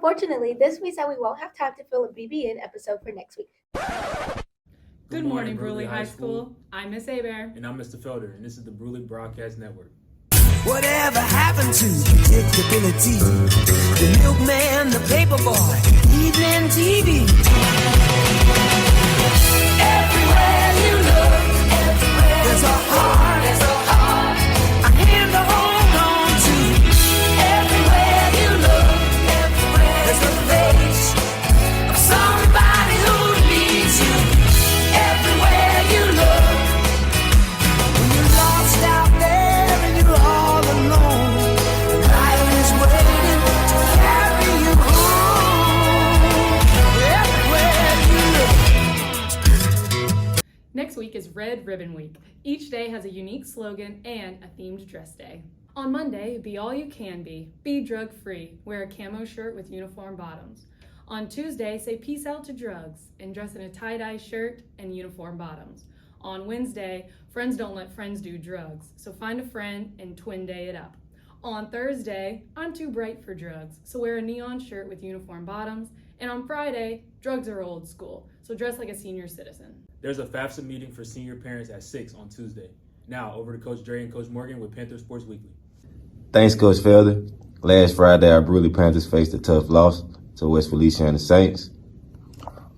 Unfortunately, this means that we won't have time to fill a BBN episode for next week. Good morning, Bruley High School. I'm Miss Abear. And I'm Mr. Felder, and this is the Bruley Broadcast Network. Whatever happened to predictability? The milkman, the paperboy, evening TV. Everywhere you look, there's a heart, a hand to hold on to. Everywhere you look, there's a face of somebody who needs you. Everywhere you look, when you're lost out there and you're all alone, life is waiting to carry you home. Everywhere you look. Next week is Red Ribbon Week. Each day has a unique slogan and a themed dress day. On Monday, be all you can be drug-free, wear a camo shirt with uniform bottoms. On Tuesday, say peace out to drugs and dress in a tie-dye shirt and uniform bottoms. On Wednesday, friends don't let friends do drugs, so find a friend and twin day it up. On Thursday, I'm too bright for drugs, so wear a neon shirt with uniform bottoms. And on Friday, drugs are old school, so dress like a senior citizen. There's a FAFSA meeting for senior parents at 6 on Tuesday. Now, over to Coach Dre and Coach Morgan with Panther Sports Weekly. Thanks, Coach Felder. Last Friday, our Bruley Panthers faced a tough loss to West Feliciana Saints.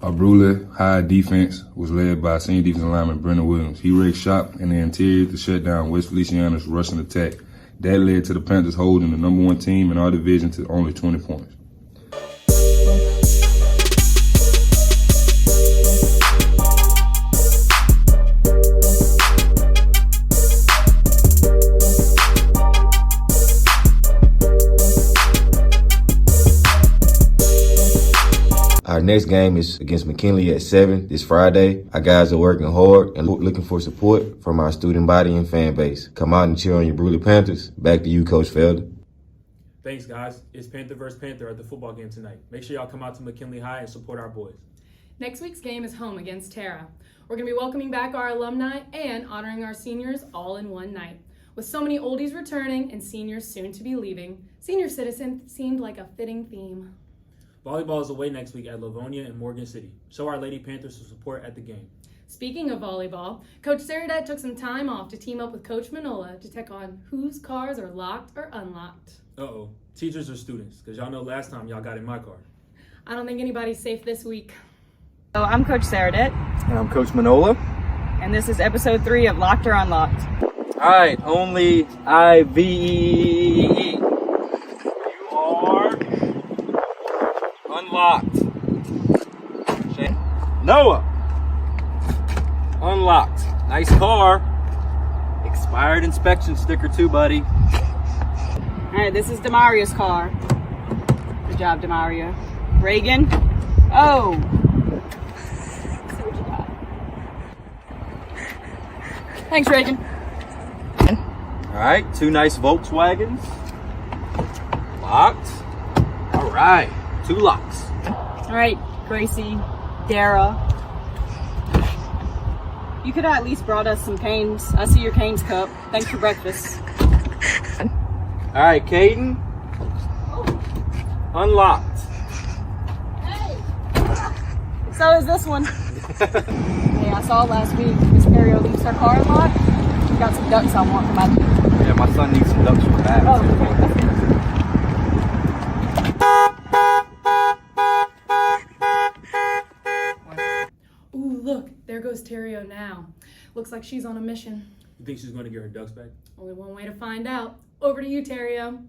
Our Bruley High defense was led by senior defensive lineman Brendan Williams. He raked shop in the interior to shut down West Feliciana's rushing attack. That led to the Panthers holding the number one team in our division to only 20 points. Our next game is against McKinley at 7 this Friday. Our guys are working hard and looking for support from our student body and fan base. Come out and cheer on your Bruley Panthers. Back to you, Coach Felder. Thanks, guys. It's Panther vs. Panther at the football game tonight. Make sure y'all come out to McKinley High and support our boys. Next week's game is home against Tara. We're going to be welcoming back our alumni and honoring our seniors all in one night. With so many oldies returning and seniors soon to be leaving, senior citizen seemed like a fitting theme. Volleyball is away next week at Livonia and Morgan City. Show our Lady Panthers some support at the game. Speaking of volleyball, Coach Saradet took some time off to team up with Coach Manola to check on whose cars are locked or unlocked. Uh-oh. Teachers or students? Because y'all know last time y'all got in my car. I don't think anybody's safe this week. So I'm Coach Saradet. And I'm Coach Manola. And this is episode 3 of Locked or Unlocked. All right, only IVEE. You are unlocked. Noah. Unlocked. Nice car. Expired inspection sticker too, buddy. All right, this is Demaria's car. Good job, Demaria. Reagan. Oh. Let's see what you got. Thanks, Reagan. All right, 2 nice Volkswagens. Locked. All right, 2 locks. All right, Gracie, Dara. You could have at least brought us some Canes. I see your Canes cup. Thanks for breakfast. All right, Caden. Unlocked. Hey. So is this one. Hey, I saw last week Miss Perio leaves her car unlocked. We got some ducks I want for my team. Yeah, my son needs some ducks for that. Oh, okay. Ooh, look, there goes Terrio now. Looks like she's on a mission. You think she's going to get her ducks back? Only one way to find out. Over to you, Terrio.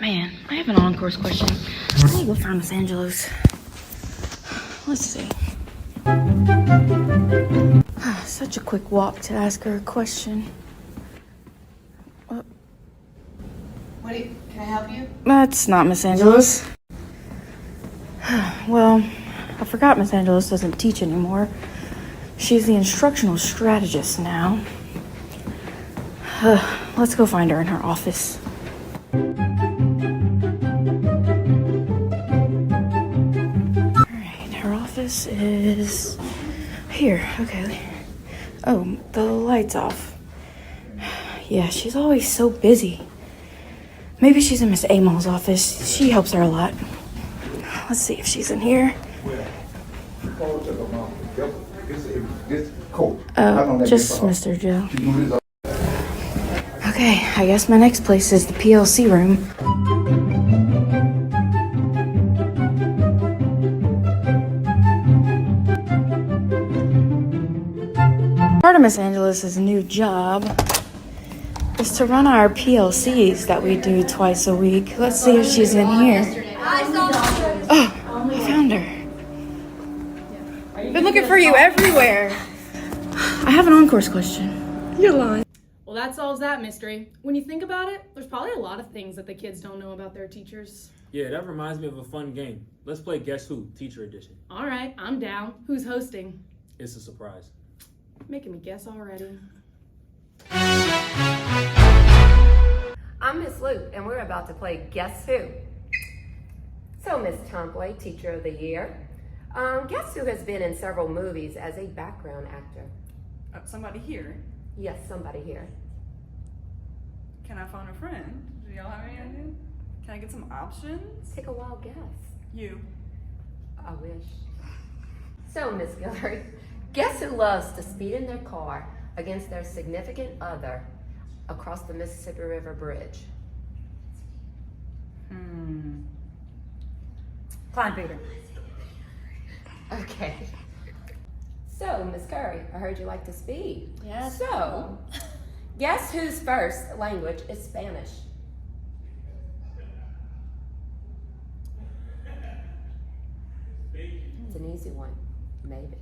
Man, I have an on-course question. I need to go find Miss Angelos. Let's see. Such a quick walk to ask her a question. Can I help you? That's not Miss Angelos. Well, I forgot Miss Angelos doesn't teach anymore. She's the instructional strategist now. Let's go find her in her office. Alright, her office is here. Okay. Oh, the light's off. Yeah, she's always so busy. Maybe she's in Miss Amall's office. She helps her a lot. Let's see if she's in here. Oh, just Mr. Joe. Okay, I guess my next place is the PLC room. Part of Miss Angeles' new job is to run our PLCs that we do twice a week. Let's see if she's in here. Oh, I found her. Been looking for you everywhere. I have an on-course question. You're lying. Well, that solves that mystery. When you think about it, there's probably a lot of things that the kids don't know about their teachers. Yeah, that reminds me of a fun game. Let's play Guess Who, Teacher Edition. All right, I'm down. Who's hosting? It's a surprise. Making me guess already. I'm Miss Luke, and we're about to play Guess Who. So, Miss Tomboy, Teacher of the Year. Guess who has been in several movies as a background actor? Somebody here. Yes, somebody here. Can I phone a friend? Do y'all have any idea? Can I get some options? Take a wild guess. You. I wish. So, Miss Guillory, guess who loves to speed in their car against their significant other across the Mississippi River Bridge? Clyde Bader. Okay. So, Miss Curry, I heard you like to speed. Yes. So, guess whose first language is Spanish? It's an easy one, maybe.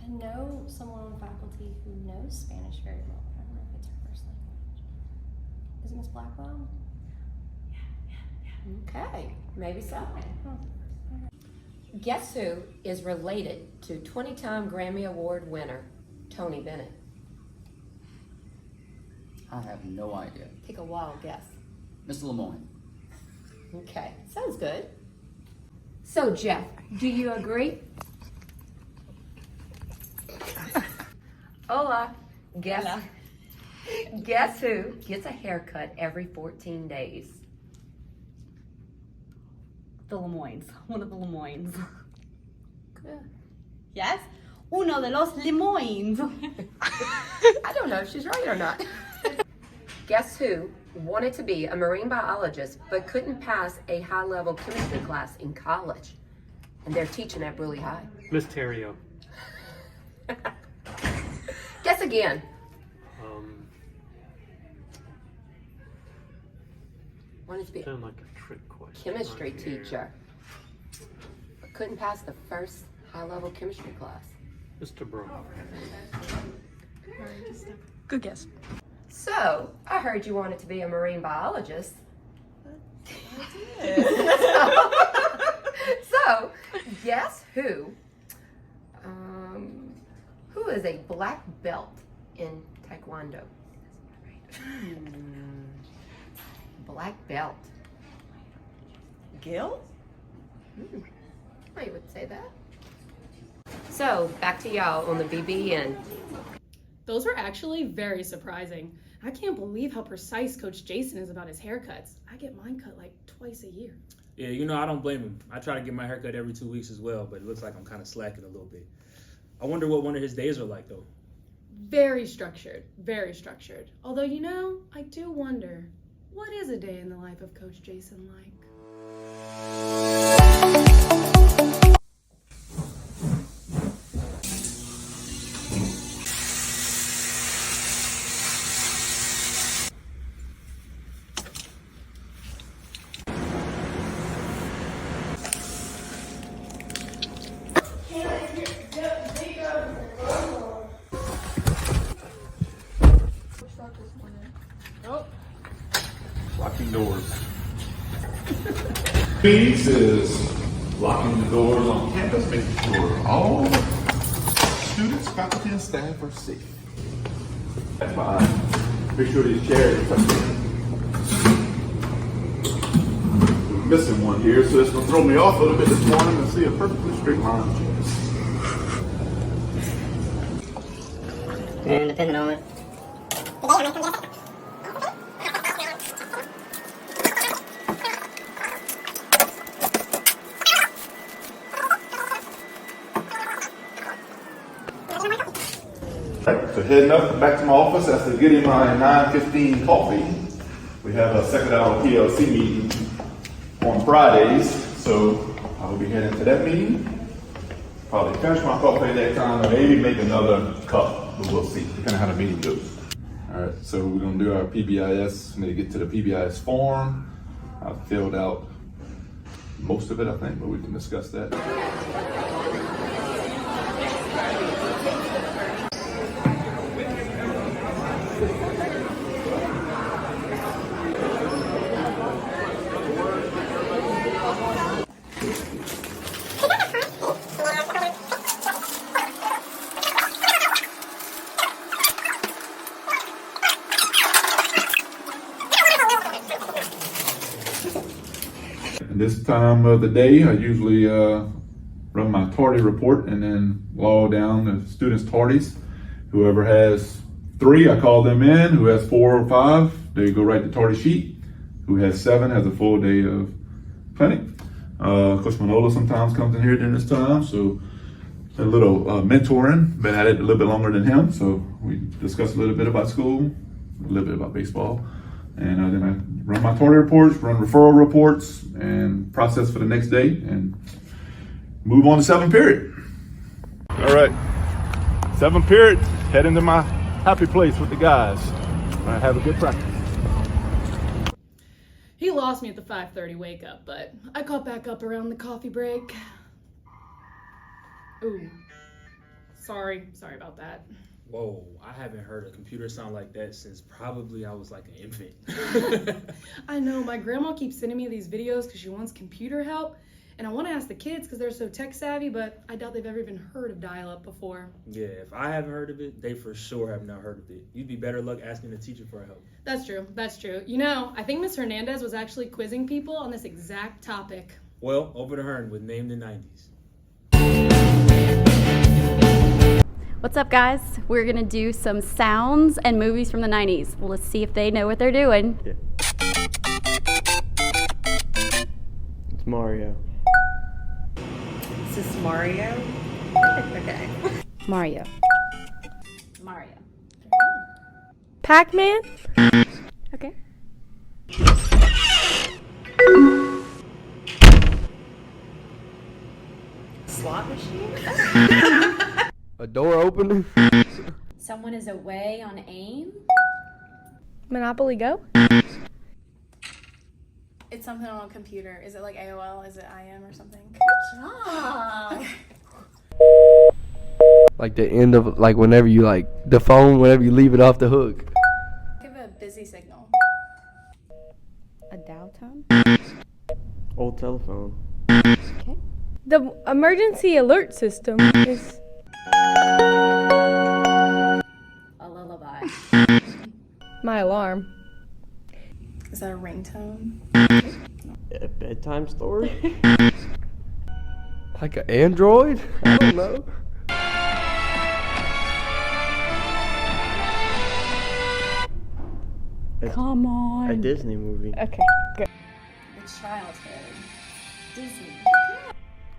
I know someone on faculty who knows Spanish very well, but I don't know if it's her first language. Is it Miss Blackwell? Okay, maybe so. Guess who is related to 20-time Grammy Award winner Tony Bennett? I have no idea. Take a wild guess. Mr. Lemoyne. Okay, sounds good. So, Jeff, do you agree? Hola. Guess who gets a haircut every 14 days? The Lemoynes. One of the Lemoynes. Good. Yes? Uno de los Lemoynes. I don't know if she's right or not. Guess who wanted to be a marine biologist but couldn't pass a high-level chemistry class in college? And they're teaching at Bruley High. Miss Terrio. Guess again. Wanted to be Sound like a trick question. chemistry right here. teacher, but couldn't pass the first high-level chemistry class. Mr. Brown. Good guess. So, I heard you wanted to be a marine biologist. So, guess who? Who is a black belt in Taekwondo? Black belt. Gil? I would say that. So, back to y'all on the BBN. Those were actually very surprising. I can't believe how precise Coach Jason is about his haircuts. I get mine cut like twice a year. Yeah, you know, I don't blame him. I try to get my haircut every 2 weeks as well, but it looks like I'm kind of slacking a little bit. I wonder what one of his days are like, though. Very structured, very structured. Although, you know, I do wonder, what is a day in the life of Coach Jason like? Locking doors. Means is locking the doors on campus, making sure all students, faculty, and staff are safe. That's fine. Make sure these chairs are tucked in. We're missing one here, so it's gonna throw me off a little bit this morning and see a perfectly straight line of chairs. And depending on it. so heading up back to my office after getting my 9:15 coffee. We have a second hour PLC meeting on Fridays, so I will be heading to that meeting. Probably finish my coffee at that time, or maybe make another cup, but we'll see, depending on how the meeting goes. All right, so we're gonna do our PBIS. We need to get to the PBIS form. I filled out most of it, I think, but we can discuss that. This time of the day, I usually run my tardy report and then log down the students' tardies. Whoever has 3, I call them in. Who has 4 or 5, they go write the tardy sheet. Who has 7 has a full day of clinic. Coach Manola sometimes comes in here during this time, so a little mentoring. Been at it a little bit longer than him, so we discuss a little bit about school, a little bit about baseball. And then I run my tardy reports, run referral reports, and process for the next day, and move on to 7th period. All right, 7th period, head into my happy place with the guys. I have a good practice. He lost me at the 5:30 wake up, but I caught back up around the coffee break. Ooh, sorry about that. Whoa, I haven't heard a computer sound like that since probably I was like an infant. I know, my grandma keeps sending me these videos because she wants computer help, and I want to ask the kids because they're so tech savvy, but I doubt they've ever even heard of dial-up before. Yeah, if I haven't heard of it, they for sure have not heard of it. You'd be better luck asking the teacher for help. That's true. You know, I think Miss Hernandez was actually quizzing people on this exact topic. Well, over to Hearn with Name the 90s. What's up, guys? We're gonna do some sounds and movies from the 90s. Well, let's see if they know what they're doing. Yeah. It's Mario. Is this Mario? Okay. Mario. Pac-Man? Okay. Slot machine? A door opener? Someone is away on AIM. Monopoly Go? It's something on a computer. Is it like AOL? Is it IM or something? Like the end of, like whenever you like, the phone, whenever you leave it off the hook. Give a busy signal. A dial tone? Old telephone. Okay. The emergency alert system is... A lullaby. my alarm. Is that a ringtone? A bedtime story? Like an Android? I don't know. Come on. A Disney movie. Okay, good. The childhood. Disney.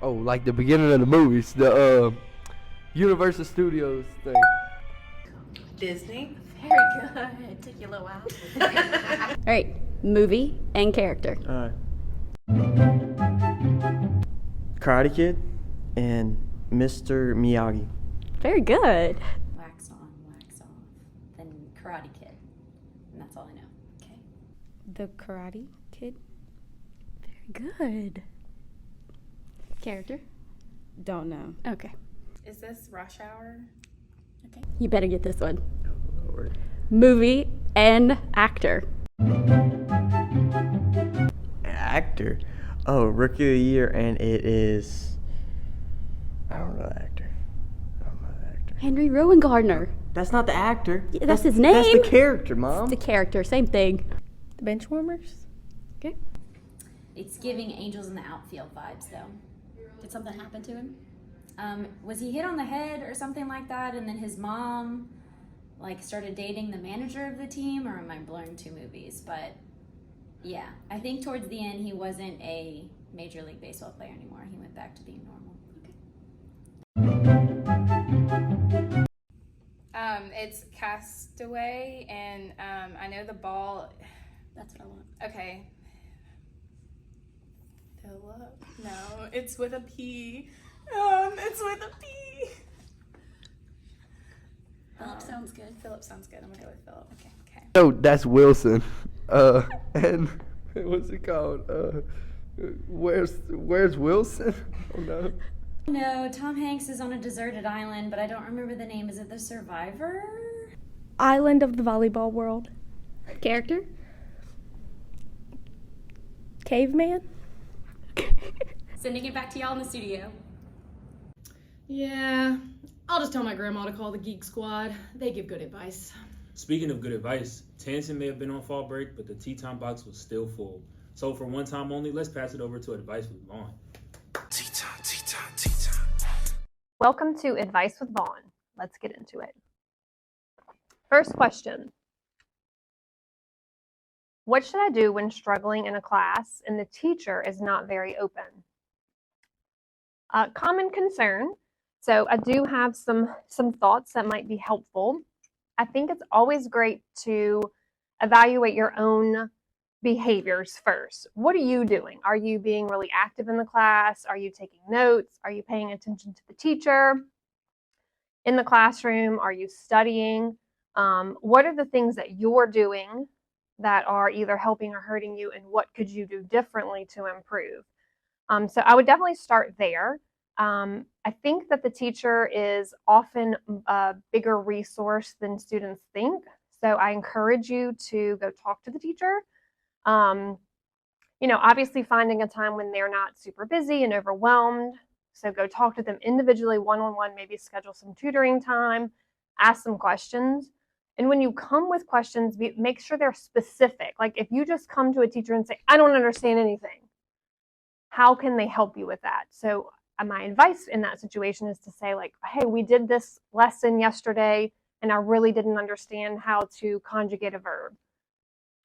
Oh, like the beginning of the movies. The Universal Studios thing. Disney? Very good. Took you a little while. All right. Movie and character. Alright. Karate Kid and Mr. Miyagi. Very good. Wax on, wax off. Then Karate Kid. And that's all I know. Okay. The Karate Kid? Very good. Character? Don't know. Okay. Is this Rush Hour? Okay. You better get this one. Oh, Lord. Movie and actor. Actor? Oh, Rookie of the Year, and it is... I don't know the actor. Henry Rowan Gardner. That's not the actor. Yeah, that's his name. That's the character, Mom. It's the character, same thing. The Benchwarmers? Okay. It's giving Angels in the Outfield vibes, though. Did something happen to him? Was he hit on the head or something like that, and then his mom, like, started dating the manager of the team, or am I blurring two movies? But, yeah, I think towards the end he wasn't a Major League Baseball player anymore. He went back to being normal. It's Castaway, and I know the ball. That's what I want. Okay. Philip? No, it's with a P. It's with a P. Philip sounds good. Philip sounds good. I'm gonna go with Philip. Okay. Okay. No, that's Wilson. And what's it called? Where's Wilson? Oh no. No, Tom Hanks is on a deserted island, but I don't remember the name. Is it The Survivor? Island of the Volleyball World. Character? Caveman? Sending it back to y'all in the studio. Yeah, I'll just tell my grandma to call the Geek Squad. They give good advice. Speaking of good advice, Tansen may have been on fall break, but the tea time box was still full. So for one time only, let's pass it over to Advice with Vaughn. Tea time, tea time, tea time. Welcome to Advice with Vaughn. Let's get into it. First question. What should I do when struggling in a class and the teacher is not very open? Common concern. So I do have some thoughts that might be helpful. I think it's always great to evaluate your own behaviors first. What are you doing? Are you being really active in the class? Are you taking notes? Are you paying attention to the teacher? In the classroom, are you studying? What are the things that you're doing that are either helping or hurting you, and what could you do differently to improve? So I would definitely start there. I think that the teacher is often a bigger resource than students think. So I encourage you to go talk to the teacher. Obviously finding a time when they're not super busy and overwhelmed. So go talk to them individually, one-on-one, maybe schedule some tutoring time, ask some questions. And when you come with questions, make sure they're specific. Like if you just come to a teacher and say, I don't understand anything, how can they help you with that? So my advice in that situation is to say like, hey, we did this lesson yesterday and I really didn't understand how to conjugate a verb.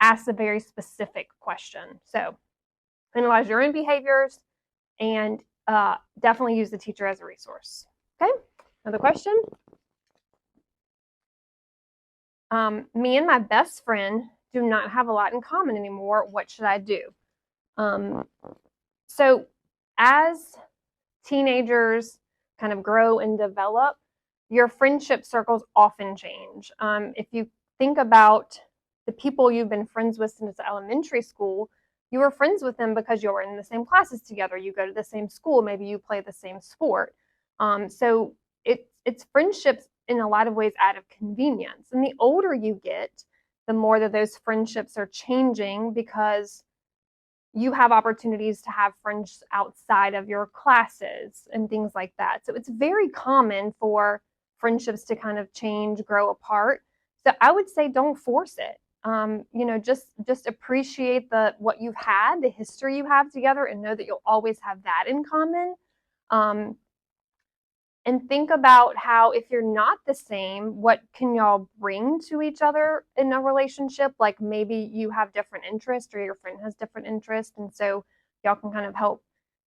Ask a very specific question. So analyze your own behaviors and definitely use the teacher as a resource. Okay, another question. Me and my best friend do not have a lot in common anymore. What should I do? So as teenagers kind of grow and develop, your friendship circles often change. If you think about the people you've been friends with since elementary school, you were friends with them because you were in the same classes together. You go to the same school. Maybe you play the same sport. So it's friendships in a lot of ways out of convenience. And the older you get, the more that those friendships are changing because you have opportunities to have friends outside of your classes and things like that. So it's very common for friendships to kind of change, grow apart. So I would say don't force it. Just appreciate what you've had, the history you have together, and know that you'll always have that in common. And think about how if you're not the same, what can y'all bring to each other in a relationship? Like maybe you have different interests or your friend has different interests. And so y'all can kind of help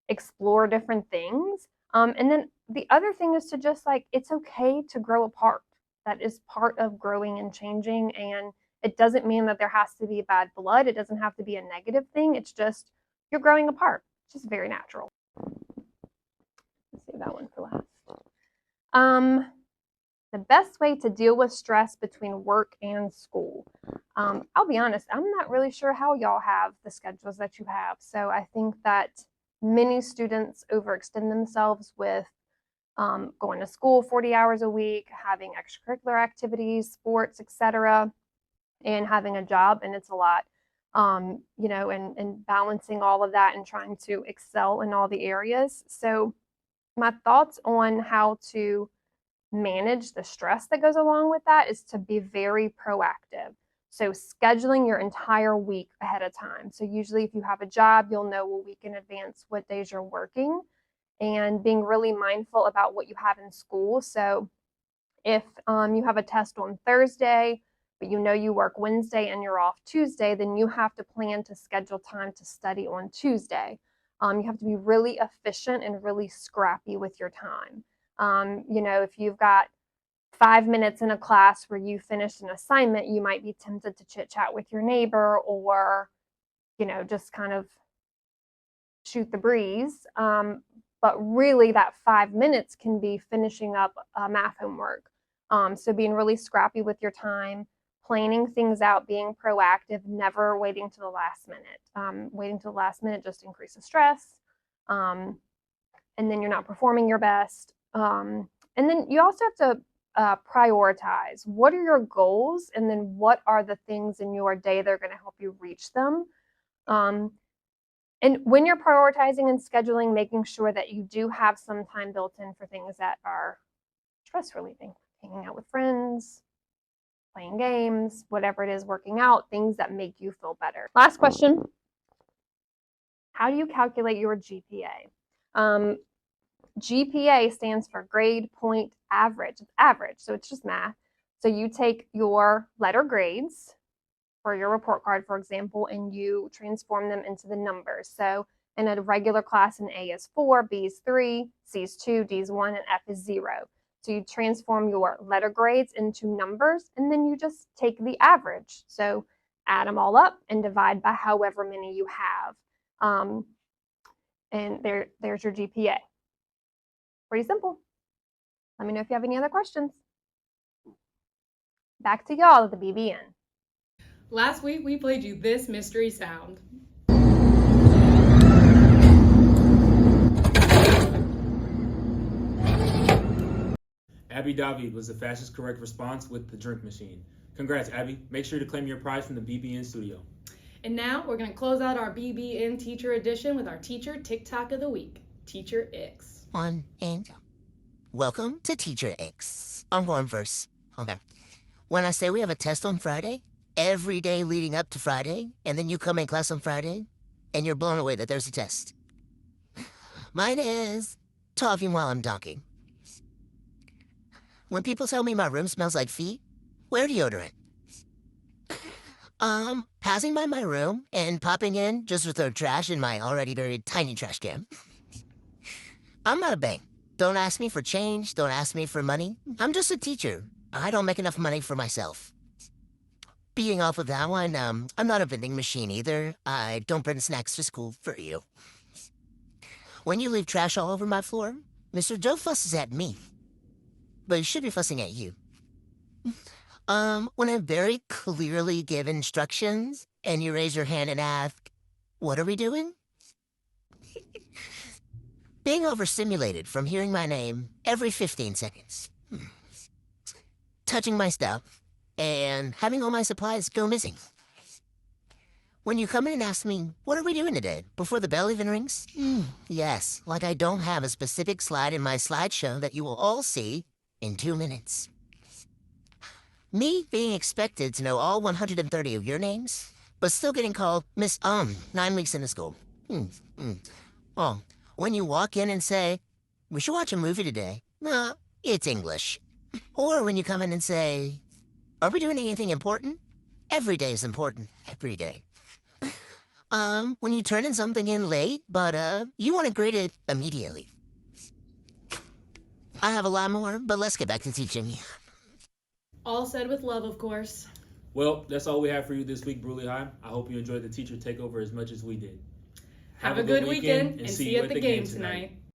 explore different things. And then the other thing is to just like, it's okay to grow apart. That is part of growing and changing. And it doesn't mean that there has to be bad blood. It doesn't have to be a negative thing. It's just you're growing apart. It's just very natural. Let's save that one for last. The best way to deal with stress between work and school. I'll be honest, I'm not really sure how y'all have the schedules that you have. So I think that many students overextend themselves with going to school 40 hours a week, having extracurricular activities, sports, etc., and having a job, and it's a lot. And balancing all of that and trying to excel in all the areas. So my thoughts on how to manage the stress that goes along with that is to be very proactive. So scheduling your entire week ahead of time. So usually if you have a job, you'll know a week in advance what days you're working, and being really mindful about what you have in school. So if you have a test on Thursday, but you know you work Wednesday and you're off Tuesday, then you have to plan to schedule time to study on Tuesday. You have to be really efficient and really scrappy with your time. If you've got 5 minutes in a class where you finished an assignment, you might be tempted to chit chat with your neighbor or, just kind of shoot the breeze. But really that 5 minutes can be finishing up math homework. So being really scrappy with your time, planning things out, being proactive, never waiting to the last minute. Waiting to the last minute just increases stress. And then you're not performing your best. And then you also have to prioritize. What are your goals? And then what are the things in your day that are going to help you reach them? And when you're prioritizing and scheduling, making sure that you do have some time built in for things that are stress relieving, hanging out with friends, playing games, whatever it is, working out, things that make you feel better. Last question. How do you calculate your GPA? GPA stands for grade point average. It's average, so it's just math. So you take your letter grades for your report card, for example, and you transform them into the numbers. So in a regular class, an A is 4, B is 3, C is 2, D is 1, and F is 0. So you transform your letter grades into numbers, and then you just take the average. So add them all up and divide by however many you have. And there's your GPA. Pretty simple. Let me know if you have any other questions. Back to y'all at the BBN. Last week, we played you this mystery sound. Abby David was the fastest correct response with the drink machine. Congrats, Abby. Make sure to claim your prize from the BBN studio. And now we're going to close out our BBN Teacher Edition with our Teacher TikTok of the Week, Teacher X. One and welcome to Teacher X. I'm going first. Okay. When I say we have a test on Friday, every day leading up to Friday, and then you come in class on Friday, and you're blown away that there's a test. Mine is talking while I'm dunking. When people tell me my room smells like feet, wear deodorant. Passing by my room and popping in just to throw trash in my already very tiny trash can. I'm not a bank. Don't ask me for change. Don't ask me for money. I'm just a teacher. I don't make enough money for myself. Being off of that one, I'm not a vending machine either. I don't bring snacks to school for you. When you leave trash all over my floor, Mr. Joe fusses at me. But he should be fussing at you. When I very clearly give instructions and you raise your hand and ask, what are we doing? Being overstimulated from hearing my name every 15 seconds. Touching my stuff and having all my supplies go missing. When you come in and ask me, what are we doing today, before the bell even rings? Yes, like I don't have a specific slide in my slideshow that you will all see in 2 minutes. Me being expected to know all 130 of your names, but still getting called Miss 9 weeks into school. Oh, when you walk in and say, we should watch a movie today. It's English. Or when you come in and say, are we doing anything important? Every day is important. Every day. When you turn in something in late, but you want to grade it immediately. I have a lot more, but let's get back to teaching. All said with love, of course. Well, that's all we have for you this week, Bruley High. I hope you enjoyed the teacher takeover as much as we did. Have a good weekend and see you at the game tonight.